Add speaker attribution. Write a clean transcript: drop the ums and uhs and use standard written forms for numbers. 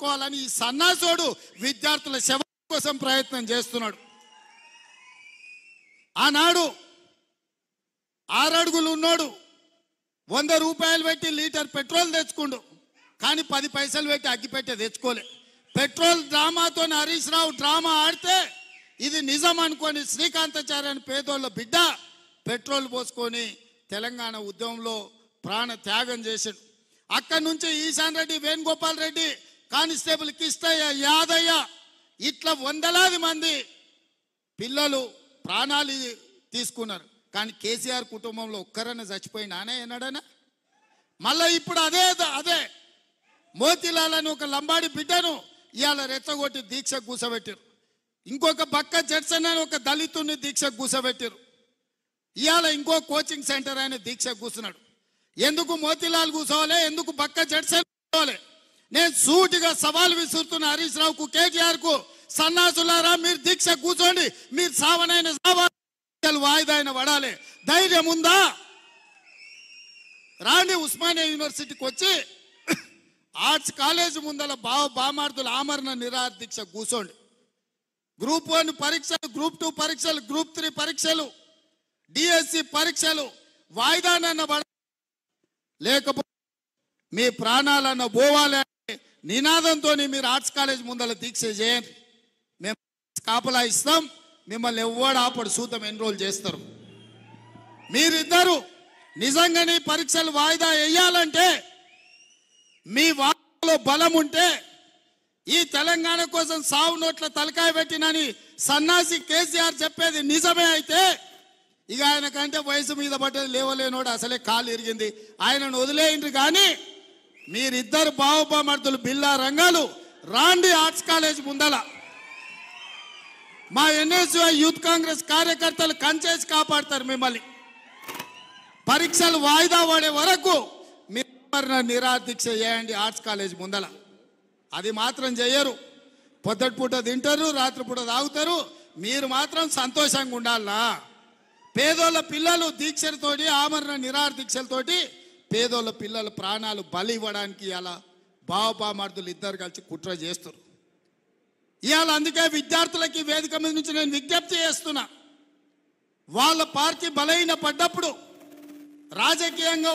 Speaker 1: తీసుకోవాలని ఈ సన్నాసోడు విద్యార్థుల శవం కోసం ప్రయత్నం చేస్తున్నాడు. ఆనాడు 6 అడుగులు ఉన్నాడు 100 రూపాయలు పెట్టి లీటర్ పెట్రోల్ తెచ్చుకుండు, కానీ 10 పైసలు పెట్టి అగ్గిపెట్టే తెచ్చుకోలే. పెట్రోల్ డ్రామాతో హరీష్ రావు డ్రామా ఆడితే ఇది నిజం అనుకొని శ్రీకాంతాచార్య అని పేదోళ్ళ బిడ్డ పెట్రోల్ పోసుకొని తెలంగాణ ఉద్యమంలో ప్రాణ త్యాగం చేశాడు. అక్కడి నుంచి ఈశాన్ రెడ్డి, వేణుగోపాల్ రెడ్డి, కానిస్టేబుల్ కిష్టయ్య, యాదయ్య ఇట్లా వందలాది మంది పిల్లలు ప్రాణాలు తీసుకున్నారు. కానీ కేసీఆర్ కుటుంబంలో ఒక్కరన్నా చచ్చిపోయిన ఆనే అన్నాడనా? మళ్ళీ ఇప్పుడు అదే మోతీలాల్ అని ఒక లంబాడి బిడ్డను ఇవాళ రెచ్చగొట్టి దీక్ష కూసబెట్టారు. ఇంకొక బక్క జడ్సన్ అని ఒక దళితుడిని దీక్ష కూసబెట్టారు. ఇవాళ ఇంకో కోచింగ్ సెంటర్ ఆయన దీక్ష కూర్చున్నాడు. ఎందుకు మోతీలాల్ కూర్చోవాలి, ఎందుకు బక్క జడ్సన్ కూర్చోవాలి? నేను సూటిగా సవాల్ విసురుతున్న హరీష్ రావుకు, కేటీఆర్కు, సన్నాసులారా మీరు దీక్ష కూర్చోండి, మీరు సావనైన వాయిదా అయిన పడాలి. ధైర్యం ఉందా? రాండి ఉస్మానియా యూనివర్సిటీకి వచ్చి ఆర్ట్స్ కాలేజ్ ముందల బామార్దుల ఆమరణ నిరాహార దీక్ష కూర్చోండి. గ్రూప్ 1 పరీక్షలు, గ్రూప్ 2 పరీక్షలు, గ్రూప్ 3 పరీక్షలు, డిఎస్సి పరీక్షలు వాయిదానన్న పడ, లేకపోతే మీ ప్రాణాలన్న పోవాలి అనే నినాదంతో మీరు ఆర్ట్స్ కాలేజ్ ముందల దీక్ష చేయండి. మేము కాపలా ఇస్తాం, మిమ్మల్ని ఎవ్వడు ఆపడు, సూతం ఎన్రోల్ చేస్తారు. మీరిద్దరు నిజంగానే పరీక్షలు వాయిదా వేయాలంటే, మీ వాదనలో బలం ఉంటే, ఈ తెలంగాణ కోసం సావు నోట్ల తలకాయ పెట్టినని సన్నాసి కేసీఆర్ చెప్పేది నిజమే అయితే, ఇక ఆయన కంటే వయసు మీద పడ్డది లేవలేనోడు, అసలే కాలు ఇరిగింది, ఆయనను వదిలేయండి. కానీ మీరిద్దరు బావబామర్దులు బిల్లా రంగాలు రాండి ఆర్ట్స్ కాలేజ్ ముందల. మా ఎన్ఎస్యుఐ యూత్ కాంగ్రెస్ కార్యకర్తలు కంచేసి కాపాడతారు మిమ్మల్ని. పరీక్షలు వాయిదా పడే వరకు మీరు నిరాహార దీక్ష చేయండి ఆర్ట్స్ కాలేజ్ ముందల. అది మాత్రం చెయ్యరు. పొద్దుటి పూట తింటారు, రాత్రిపూట తాగుతారు, మీరు మాత్రం సంతోషంగా ఉండాలా? పేదోళ్ళ పిల్లలు దీక్షలతోటి, ఆమరణ నిరాహార దీక్షలతోటి పేదోళ్ళ పిల్లల ప్రాణాలు బలి ఇవ్వడానికి ఇలా బావబామర్దులు ఇద్దరు కలిసి కుట్ర చేస్తారు. ఇవాళ అందుకే విద్యార్థులకి వేదిక మీద నుంచి నేను విజ్ఞప్తి చేస్తున్నా, వాళ్ళ పార్టీ బలహీన పడ్డప్పుడు రాజకీయంగా